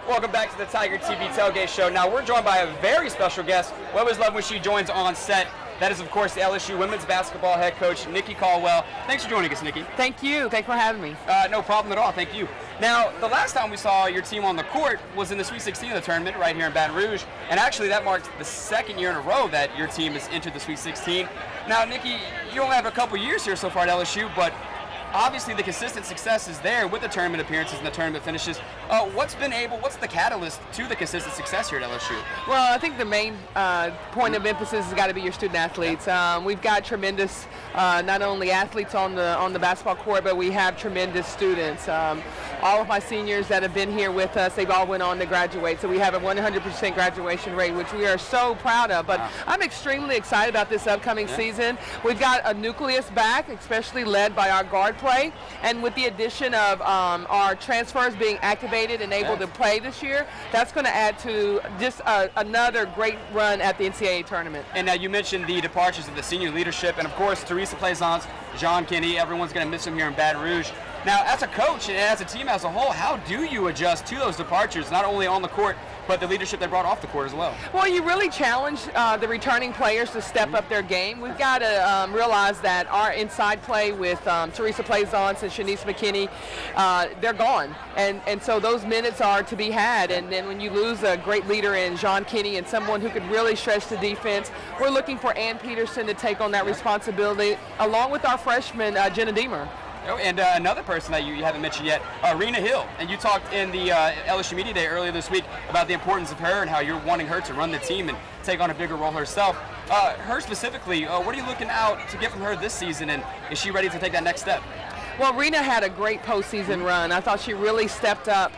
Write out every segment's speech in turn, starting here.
Welcome back to the Tiger TV Tailgate Show. Now, we're joined by a very special guest. We always love when she joins on set. That is, of course, the LSU women's basketball head coach, Nikki Caldwell. Thanks for joining us, Nikki. Thank you. Thanks for having me. No problem at all. Thank you. Now, the last time we saw your team on the court was in the Sweet 16 of the tournament right here in Baton Rouge. And actually, that marked the second year in a row that your team has entered the Sweet 16. Now, Nikki, you only have a couple years here so far at LSU, but obviously the consistent success is there with the tournament appearances and the tournament finishes. What's the catalyst to the consistent success here at LSU? Well, I think the main point of emphasis has got to be your student athletes. We've got tremendous, not only athletes on the basketball court, but we have tremendous students. All of my seniors that have been here with us, they've all went on to graduate. So we have a 100% graduation rate, which we are so proud of. But I'm extremely excited about this upcoming season. We've got a nucleus back, especially led by our guard play. And with the addition of our transfers being activated and able to play this year, that's going to add to just another great run at the NCAA tournament. And now you mentioned the departures of the senior leadership, and of course Teresa Plaisance, John Kinney, everyone's going to miss him here in Baton Rouge. Now, as a coach and as a team as a whole, how do you adjust to those departures, not only on the court, but the leadership they brought off the court as well? Well, you really challenge the returning players to step up their game. We've got to realize that our inside play with Teresa Plaisance and Shanice McKinney, they're gone. And so those minutes are to be had. And then when you lose a great leader in John Kinney and someone who could really stretch the defense, we're looking for Ann Peterson to take on that responsibility, along with our freshman, Jenna Deemer. And another person that you haven't mentioned yet, Rena Hill. And you talked in the LSU Media Day earlier this week about the importance of her and how you're wanting her to run the team and take on a bigger role herself. Her specifically, what are you looking out to get from her this season, and is she ready to take that next step? Well, Rena had a great postseason run. I thought she really stepped up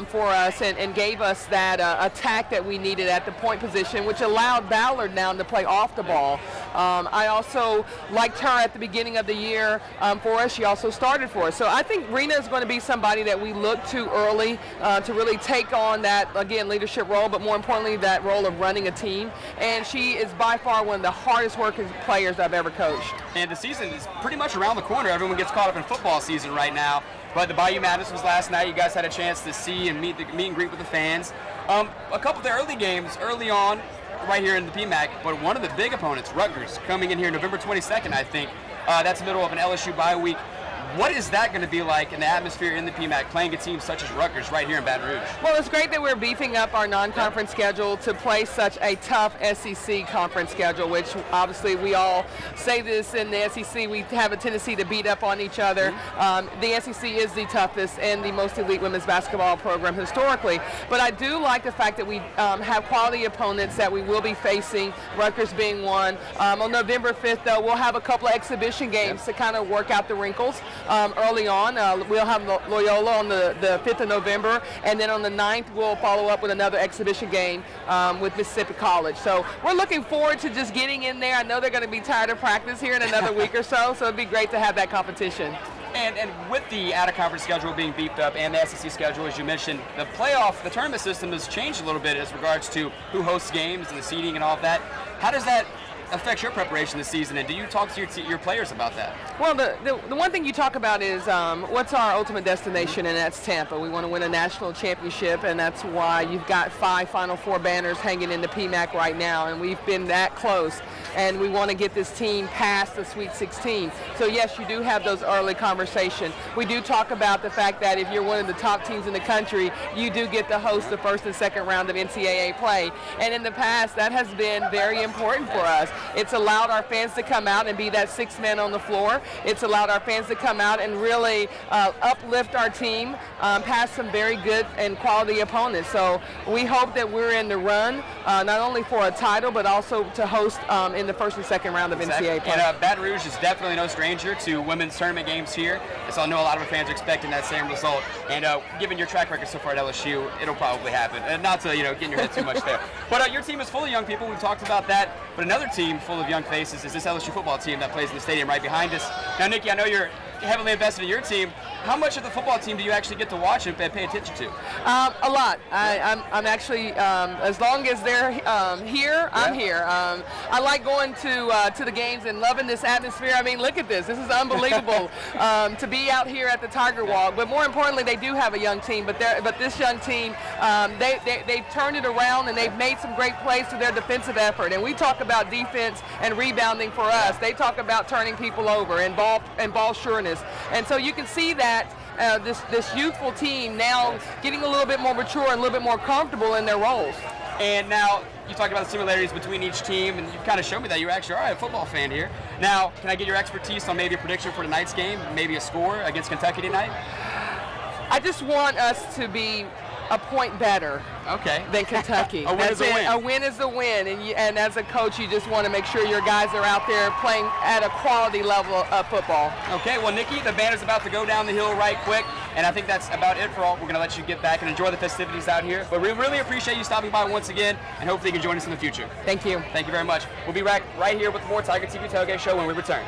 for us and gave us that attack that we needed at the point position, which allowed Ballard now to play off the ball. I also liked her at the beginning of the year for us. She also started for us. So I think Rena is going to be somebody that we look to early to really take on that, again, leadership role, but more importantly, that role of running a team. And she is by far one of the hardest working players I've ever coached. And the season is pretty much around the corner. Everyone gets caught up in football season right now. But the Bayou Madness was last night. You guys had a chance to see and meet and greet with the fans. A couple of the early games early on right here in the PMAC, but one of the big opponents, Rutgers, coming in here November 22nd, I think. That's the middle of an LSU bye week. What is that going to be like in the atmosphere in the PMAC, playing a team such as Rutgers right here in Baton Rouge? Well, it's great that we're beefing up our non-conference schedule to play such a tough SEC conference schedule, which obviously we all say this in the SEC. We have a tendency to beat up on each other. The SEC is the toughest and the most elite women's basketball program historically. But I do like the fact that we have quality opponents that we will be facing, Rutgers being one. On November 5th, though, we'll have a couple of exhibition games to kind of work out the wrinkles. Early on, we'll have Loyola on the 5th of November, and then on the 9th, we'll follow up with another exhibition game with Mississippi College. So we're looking forward to just getting in there. I know they're going to be tired of practice here in another week or so it'd be great to have that competition. And with the out-of-conference schedule being beefed up and the SEC schedule, as you mentioned, the tournament system has changed a little bit as regards to who hosts games and the seeding and all of that. How does that affect your preparation this season, and do you talk to your players about that? Well, the one thing you talk about is what's our ultimate destination, and that's Tampa. We want to win a national championship, and that's why you've got 5 Final Four banners hanging in the PMAC right now, and we've been that close, and we want to get this team past the Sweet 16. So yes, you do have those early conversations. We do talk about the fact that if you're one of the top teams in the country, you do get to host the first and second round of NCAA play, and in the past, that has been very important for us. It's allowed our fans to come out and be that sixth man on the floor. It's allowed our fans to come out and really uplift our team past some very good and quality opponents. So we hope that we're in the run, not only for a title, but also to host in the first and second round of NCAA play. And Baton Rouge is definitely no stranger to women's tournament games here. So I know a lot of our fans are expecting that same result. And given your track record so far at LSU, it'll probably happen. And not to get in your head too much there. But your team is full of young people. We've talked about that. But another team full of young faces is this LSU football team that plays in the stadium right behind us. Now, Nikki, I know you're heavily invested in your team. How much of the football team do you actually get to watch and pay attention to? A lot. I'm actually, as long as they're here, I'm here. I like going to the games and loving this atmosphere. I mean, look at this. This is unbelievable to be out here at the Tiger Walk. But more importantly, they do have a young team. But this young team, they've turned it around and they've made some great plays through their defensive effort. And we talk about defense and rebounding for us. They talk about turning people over and ball sureness. And so you can see that this youthful team now getting a little bit more mature and a little bit more comfortable in their roles. And now you talked about the similarities between each team, and you kind of showed me that you actually are a football fan here. Now, can I get your expertise on maybe a prediction for tonight's game, maybe a score against Kentucky tonight? I just want us to be a point better than Kentucky. A win is a win. A win is a win, and as a coach, you just want to make sure your guys are out there playing at a quality level of football. Okay, well, Nikki, the band is about to go down the hill right quick, and I think that's about it for all. We're going to let you get back and enjoy the festivities out here, but we really appreciate you stopping by once again, and hopefully you can join us in the future. Thank you. Thank you very much. We'll be back right here with more Tiger TV Tailgate Show when we return.